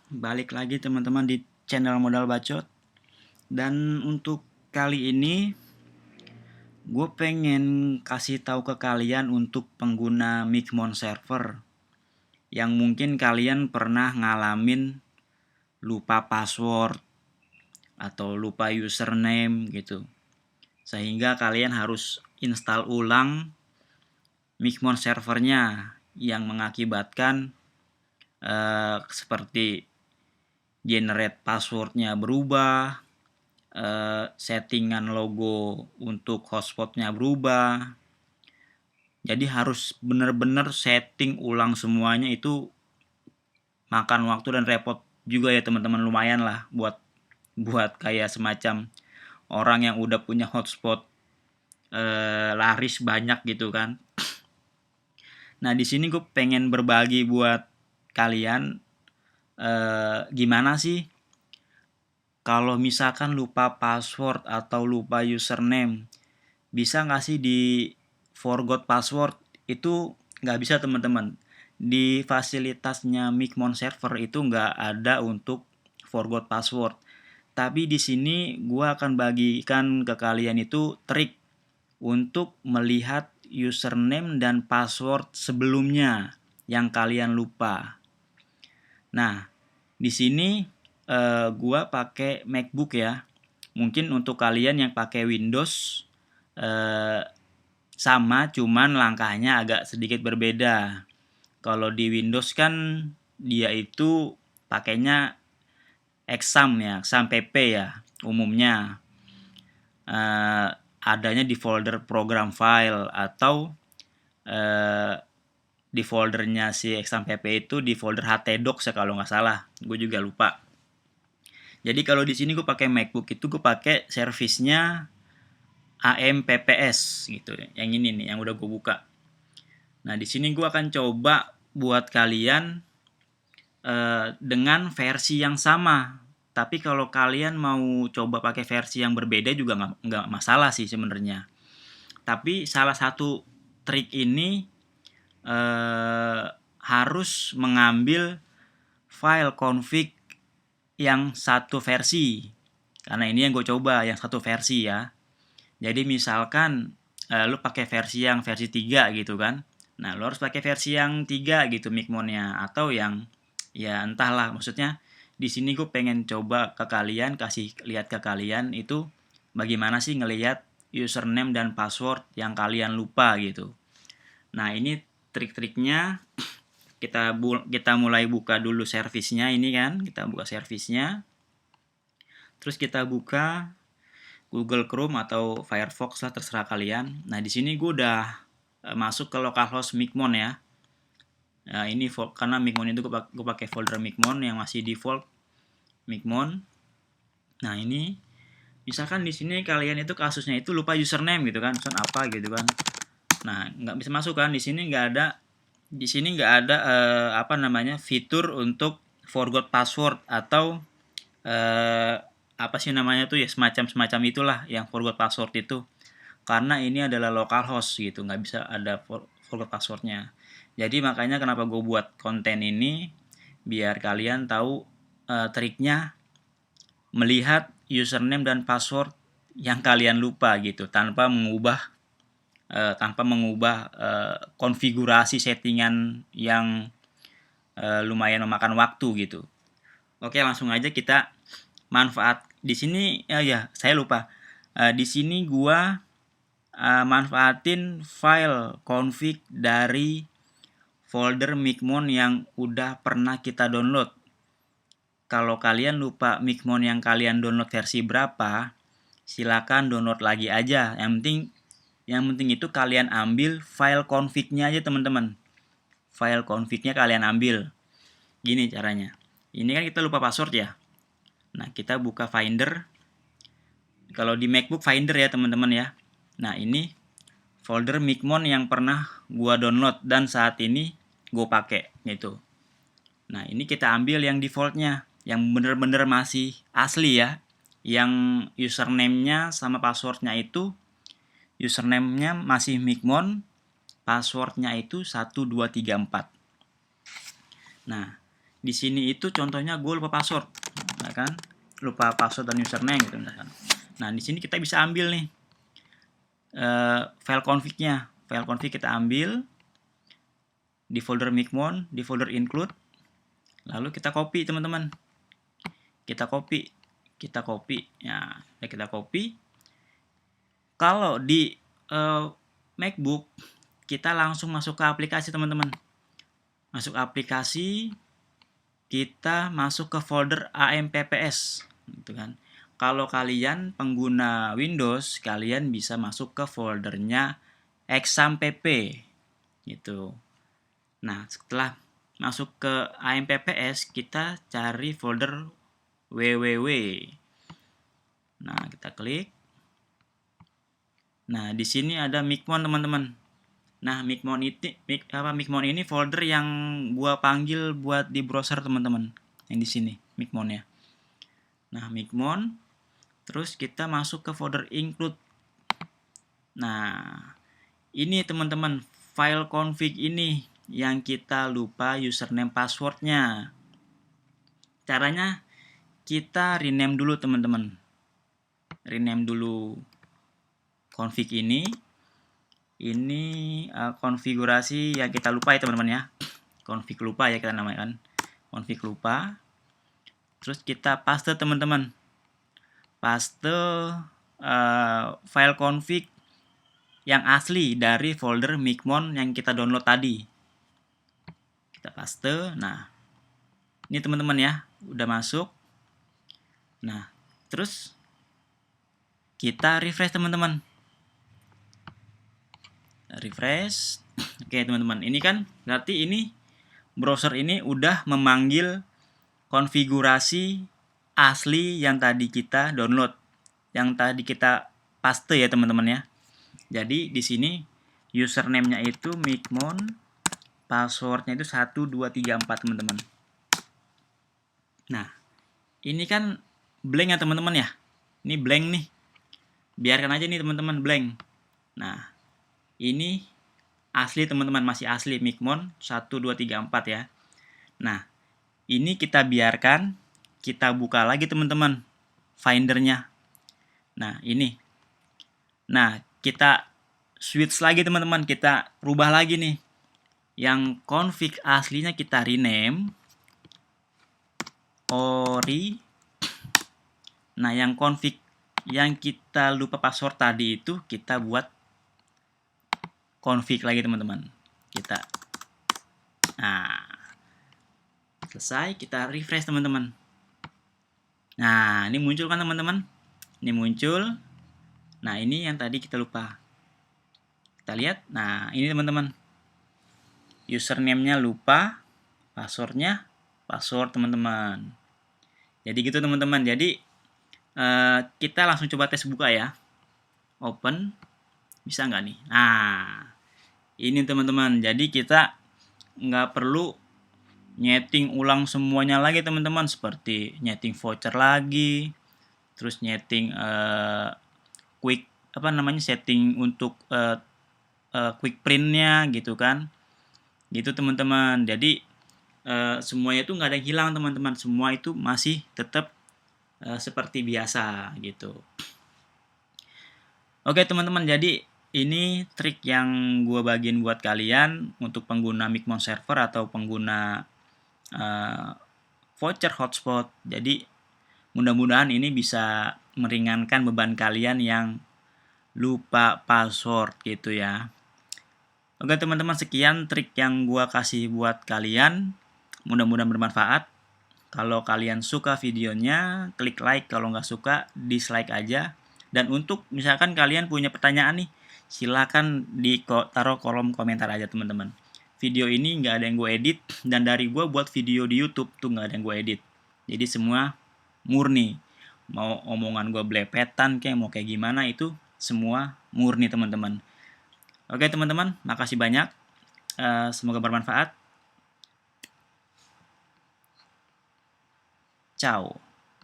Balik lagi teman-teman di channel Modal Bacot. Dan untuk kali ini gue pengen kasih tahu ke kalian untuk pengguna Micmon server yang mungkin kalian pernah ngalamin lupa password atau lupa username gitu. Sehingga kalian harus install ulang Micmon servernya yang mengakibatkan seperti generate passwordnya berubah, settingan logo untuk hotspotnya berubah. Jadi harus benar-benar setting ulang semuanya, itu makan waktu dan repot juga ya teman-teman, lumayan lah buat kayak semacam orang yang udah punya hotspot laris banyak gitu kan. Nah di sini gue pengen berbagi buat kalian gimana sih kalau misalkan lupa password atau lupa username. Bisa nggak sih di forgot password? Itu nggak bisa teman-teman. Di fasilitasnya Micmon server itu nggak ada untuk forgot password. Tapi di sini gue akan bagikan ke kalian itu trik untuk melihat username dan password sebelumnya yang kalian lupa. Nah, di sini gue pakai MacBook ya. Mungkin untuk kalian yang pakai Windows eh, sama, cuman langkahnya agak sedikit berbeda. Kalau di Windows kan dia itu pakainya exam ya, exam PP ya umumnya. Adanya di folder program file atau eh, di foldernya si exam PP itu di folder htdocs ya kalau nggak salah. Gue juga lupa. Jadi kalau di sini gue pakai MacBook itu gue pakai servisnya AMPPS gitu. Yang ini nih yang udah gue buka. Nah, di sini gue akan coba buat kalian dengan versi yang sama. Tapi kalau kalian mau coba pakai versi yang berbeda juga nggak masalah sih sebenarnya. Tapi salah satu trik ini harus mengambil file config yang satu versi. Karena ini yang gue coba, yang satu versi ya. Jadi misalkan lu pakai versi 3 gitu kan. Nah, lu harus pakai versi yang 3 gitu Micmonnya, atau yang ya entahlah, maksudnya di sini gue pengen coba ke kalian, kasih lihat ke kalian itu bagaimana sih ngelihat username dan password yang kalian lupa gitu. Nah, ini trik-triknya. Kita mulai buka dulu servisnya ini kan. Kita buka servisnya. Terus kita buka Google Chrome atau Firefox lah, terserah kalian. Nah, di sini gue udah masuk ke localhost Micmon ya. Nah, ini karena Micmon itu gue pakai folder Micmon yang masih default Micmon. Nah, ini misalkan di sini kalian itu kasusnya itu lupa username gitu kan, misalkan apa gitu kan. Nah, nggak bisa masuk kan, di sini nggak ada apa namanya fitur untuk forgot password atau apa sih namanya tuh ya, semacam itulah yang forgot password itu, karena ini adalah localhost gitu, nggak bisa ada forgot passwordnya. Jadi makanya kenapa gue buat konten ini, biar kalian tahu triknya melihat username dan password yang kalian lupa gitu, tanpa mengubah konfigurasi settingan yang lumayan memakan waktu gitu. Oke, langsung aja kita manfaat di sini. Ya, saya lupa. Di sini gua manfaatin file config dari folder Micmon yang udah pernah kita download. Kalau kalian lupa Micmon yang kalian download versi berapa, silakan download lagi aja. Yang penting itu kalian ambil file config-nya aja teman-teman. File config-nya kalian ambil. Gini caranya. Ini kan kita lupa password ya. Nah, kita buka Finder. Kalau di MacBook Finder ya teman-teman ya. Nah, ini folder Micmon yang pernah gua download dan saat ini gua pakai gitu. Nah, ini kita ambil yang defaultnya, yang bener-bener masih asli ya. Yang username-nya sama passwordnya itu, username-nya masih Micmon, passwordnya itu 1234. Nah, di sini itu contohnya gue lupa password, ya kan? Lupa password dan username gitu misalkan. Nah, di sini kita bisa ambil nih file config-nya. File config kita ambil di folder micmon, di folder include, lalu kita copy teman-teman. Kita copy, ya, kita copy. Kalau di MacBook kita langsung masuk ke aplikasi teman-teman. Masuk aplikasi, kita masuk ke folder AMPPS, gitu kan. Kalau kalian pengguna Windows, kalian bisa masuk ke foldernya exampp, gitu. Nah, setelah masuk ke AMPPS, kita cari folder www. Nah, kita klik. Nah, di sini ada micmon teman-teman. Nah, micmon ini folder yang gua panggil buat di browser teman-teman. Yang di sini micmonnya. Nah, micmon, terus kita masuk ke folder include. Nah, ini teman-teman file config ini yang kita lupa username passwordnya. Caranya kita rename dulu teman-teman. Rename dulu config ini. Ini konfigurasi yang kita lupa ya teman-teman ya. Config lupa ya kita namakan. Config lupa. Terus kita paste teman-teman. Paste file config yang asli dari folder micmon yang kita download tadi. Kita paste. Nah, ini teman-teman ya, udah masuk. Nah, terus kita refresh teman-teman. Refresh. Oke teman-teman, ini kan berarti ini browser ini udah memanggil konfigurasi asli yang tadi kita download, yang tadi kita paste ya teman-teman ya. Jadi di sini username-nya itu micmon, passwordnya itu 1234 teman-teman. Nah, ini kan blank ya teman-teman ya. Ini blank nih. Biarkan aja nih teman-teman blank. Nah, ini asli teman-teman, masih asli micmon 1234 ya. Nah, ini kita biarkan, kita buka lagi teman-teman findernya. Nah, ini. Nah, kita switch lagi teman-teman, kita rubah lagi nih. Yang config aslinya kita rename ori. Nah, yang config yang kita lupa password tadi itu kita buat config lagi teman-teman. Nah, selesai, kita refresh teman-teman. Nah, ini muncul kan teman-teman? Ini muncul. Nah, ini yang tadi kita lupa. Kita lihat. Nah, ini teman-teman. Username-nya lupa, passwordnya password teman-teman. Jadi gitu teman-teman. Jadi kita langsung coba tes buka ya. Open. Bisa nggak nih? Nah, ini teman-teman. Jadi kita nggak perlu nyeting ulang semuanya lagi teman-teman, seperti nyeting voucher lagi, terus nyeting setting untuk quick printnya gitu kan, gitu teman-teman. Jadi semuanya itu nggak ada yang hilang teman-teman, semua itu masih tetap seperti biasa gitu. Oke teman-teman, jadi ini trik yang gue bagiin buat kalian untuk pengguna micmon server atau pengguna voucher hotspot. Jadi mudah-mudahan ini bisa meringankan beban kalian yang lupa password gitu ya. Oke teman-teman, sekian trik yang gue kasih buat kalian. Mudah-mudahan bermanfaat. Kalau kalian suka videonya, klik like. Kalau nggak suka, dislike aja. Dan untuk misalkan kalian punya pertanyaan nih, silakan taruh kolom komentar aja teman-teman. Video ini nggak ada yang gue edit, dan dari gue buat video di YouTube tuh nggak ada yang gue edit. Jadi semua murni. Mau omongan gue belepetan kayak mau kayak gimana, itu semua murni teman-teman. Oke teman-teman, makasih banyak. Semoga bermanfaat. Ciao.